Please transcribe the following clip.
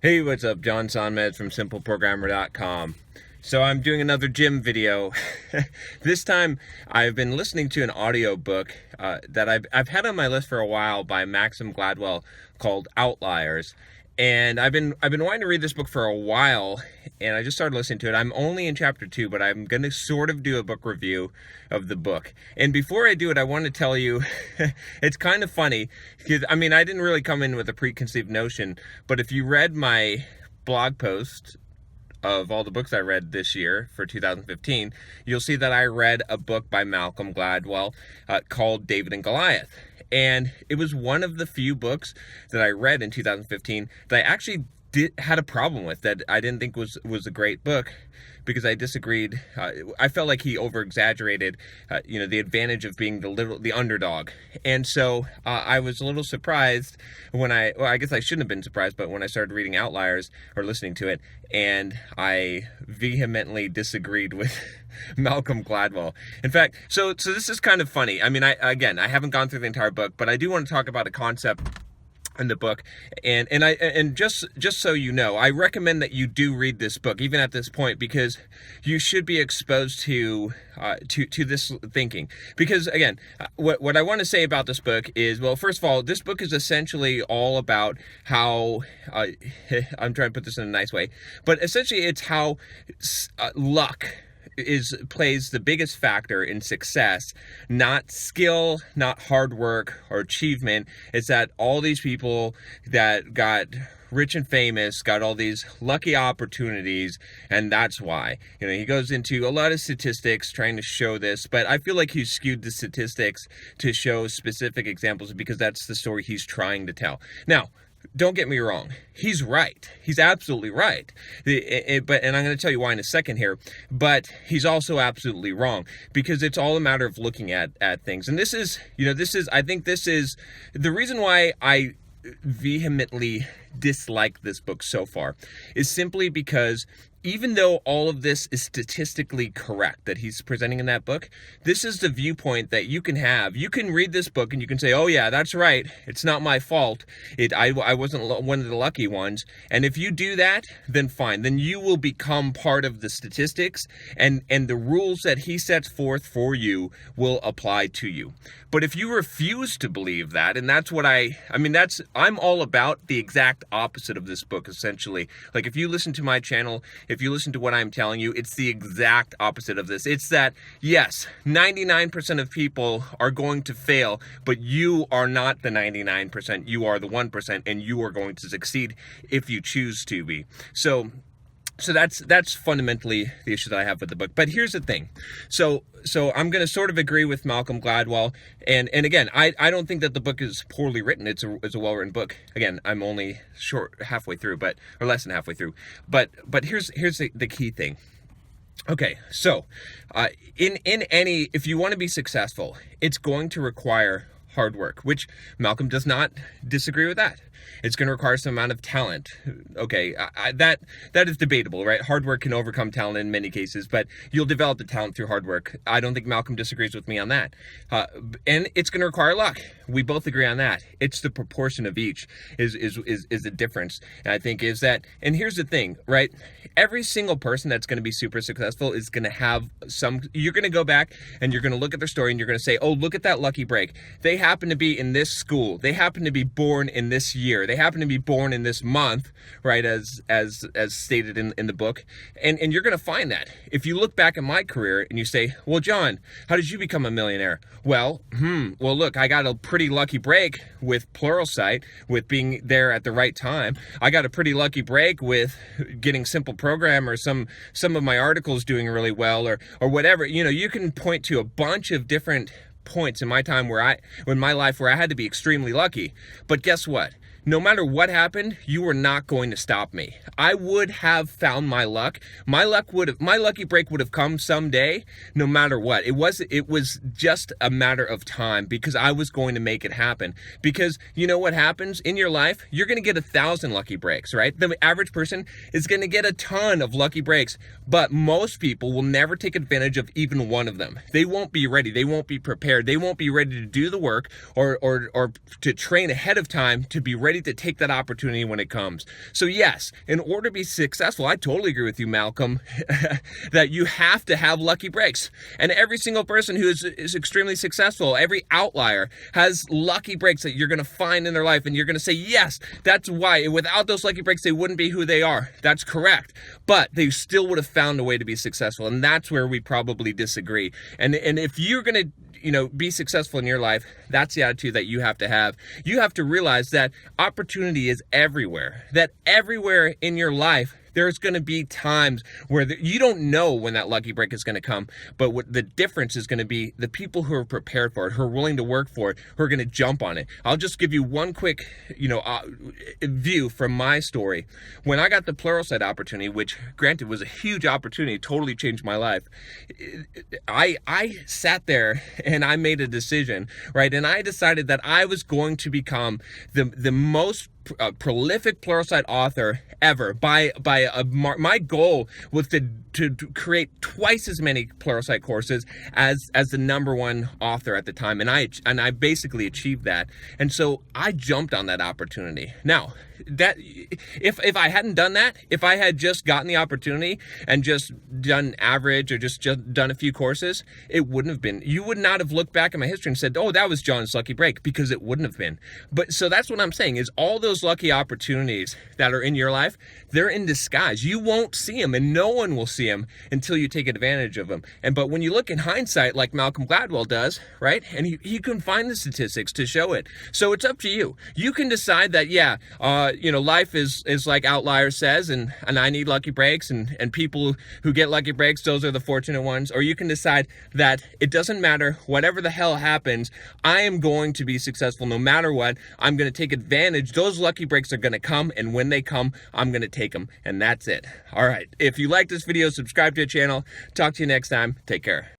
Hey, what's up? John Sonmez from SimpleProgrammer.com. So I'm doing another gym video. This time I've been listening to an audiobook that I've had on my list for a while by Malcolm Gladwell called Outliers. And I've been wanting to read this book for a while, and I just started listening to it. I'm only in chapter 2, but I'm going to sort of do a book review of the book. And before I do it, I want to tell you, it's kind of funny, because, I didn't really come in with a preconceived notion, but if you read my blog post of all the books I read this year for 2015, you'll see that I read a book by Malcolm Gladwell called David and Goliath. And it was one of the few books that I read in 2015 that I actually had a problem with, that I didn't think was a great book, because I disagreed. I felt like he over-exaggerated, the advantage of being the underdog. And so I was a little surprised I guess I shouldn't have been surprised, but when I started reading Outliers or listening to it, and I vehemently disagreed with Malcolm Gladwell. In fact, so this is kind of funny. I haven't gone through the entire book, but I do want to talk about a concept in the book, and just so you know, I recommend that you do read this book even at this point, because you should be exposed to this thinking. Because again, what I want to say about this book is, well, first of all, this book is essentially all about how I'm trying to put this in a nice way, but essentially it's how luck plays the biggest factor in success, not skill, not hard work or achievement. It's that all these people that got rich and famous got all these lucky opportunities, and that's why. He goes into a lot of statistics trying to show this, but I feel like he's skewed the statistics to show specific examples, because that's the story he's trying to tell. Now, don't get me wrong. He's right. He's absolutely right. And I'm going to tell you why in a second here. But he's also absolutely wrong, because it's all a matter of looking at things. And I think this is the reason why I vehemently dislike this book so far, is simply because even though all of this is statistically correct that he's presenting in that book, this is the viewpoint that you can have. You can read this book and you can say, oh yeah, that's right, it's not my fault, I wasn't one of the lucky ones. And if you do that, then fine, then you will become part of the statistics, and the rules that he sets forth for you will apply to you. But if you refuse to believe that, and that's what I'm all about the exact opposite of this book, essentially. Like, if you listen to my channel, if you listen to what I'm telling you, it's the exact opposite of this. It's that, yes, 99% of people are going to fail, but you are not the 99%. You are the 1%, and you are going to succeed if you choose to be. So that's fundamentally the issue that I have with the book. But here's the thing. So I'm going to sort of agree with Malcolm Gladwell. And again, I don't think that the book is poorly written. It's a well-written book. Again, I'm only halfway through, or less than halfway through. But here's the key thing. Okay, so if you want to be successful, it's going to require hard work, which Malcolm does not disagree with that. It's going to require some amount of talent. Okay, that is debatable, right? Hard work can overcome talent in many cases, but you'll develop the talent through hard work. I don't think Malcolm disagrees with me on that. And it's going to require luck. We both agree on that. It's the proportion of each is the difference. And I think is that, and here's the thing, right? Every single person that's going to be super successful is going to have you're going to go back and you're going to look at their story and you're going to say, oh, look at that lucky break. They happen to be in this school. They happen to be born in this year. They happen to be born in this month, right, as stated in the book. And you're going to find that. If you look back at my career and you say, well, John, how did you become a millionaire? Well, look, I got a pretty lucky break with Pluralsight, with being there at the right time. I got a pretty lucky break with getting Simple Programmer, some of my articles doing really well, or whatever. You can point to a bunch of different points in my time in my life where I had to be extremely lucky. But guess what? No matter what happened, you were not going to stop me. I would have found my luck. My lucky break would have come someday, no matter what. It was just a matter of time, because I was going to make it happen. Because you know what happens in your life? You're going to get 1,000 lucky breaks, right? The average person is going to get a ton of lucky breaks, but most people will never take advantage of even one of them. They won't be ready. They won't be prepared. They won't be ready to do the work or to train ahead of time to be ready ready to take that opportunity when it comes. So yes, in order to be successful, I totally agree with you, Malcolm, that you have to have lucky breaks. And every single person who is extremely successful, every outlier has lucky breaks that you're going to find in their life, and you're going to say, yes, that's why. Without those lucky breaks, they wouldn't be who they are. That's correct. But they still would have found a way to be successful, and that's where we probably disagree. And if you're going to be successful in your life, that's the attitude that you have to have. You have to realize that opportunity is everywhere, that everywhere in your life, there's going to be times where you don't know when that lucky break is going to come, but what the difference is going to be the people who are prepared for it, who are willing to work for it, who are going to jump on it. I'll just give you one quick, view from my story. When I got the Pluralsight opportunity, which granted was a huge opportunity, totally changed my life, I sat there and I made a decision, right? And I decided that I was going to become the most prolific Pluralsight author ever. My goal was to create twice as many Pluralsight courses as the #1 author at the time, and I basically achieved that. And so I jumped on that opportunity. Now, that if I hadn't done that, if I had just gotten the opportunity and just done average or just done a few courses, it wouldn't have been. You would not have looked back at my history and said, oh, that was John's lucky break, because it wouldn't have been. But so that's what I'm saying, is all those lucky opportunities that are in your life, they're in disguise. You won't see them, and no one will see them until you take advantage of them. But when you look in hindsight, like Malcolm Gladwell does, right, and he can find the statistics to show it. So it's up to you. You can decide that, yeah, life is like Outliers says, and I need lucky breaks, and people who get lucky breaks, those are the fortunate ones. Or you can decide that it doesn't matter, whatever the hell happens, I am going to be successful no matter what. I'm going to take advantage. Those lucky breaks are going to come, and when they come, I'm going to take them, and that's it. All right. If you like this video, subscribe to the channel. Talk to you next time. Take care.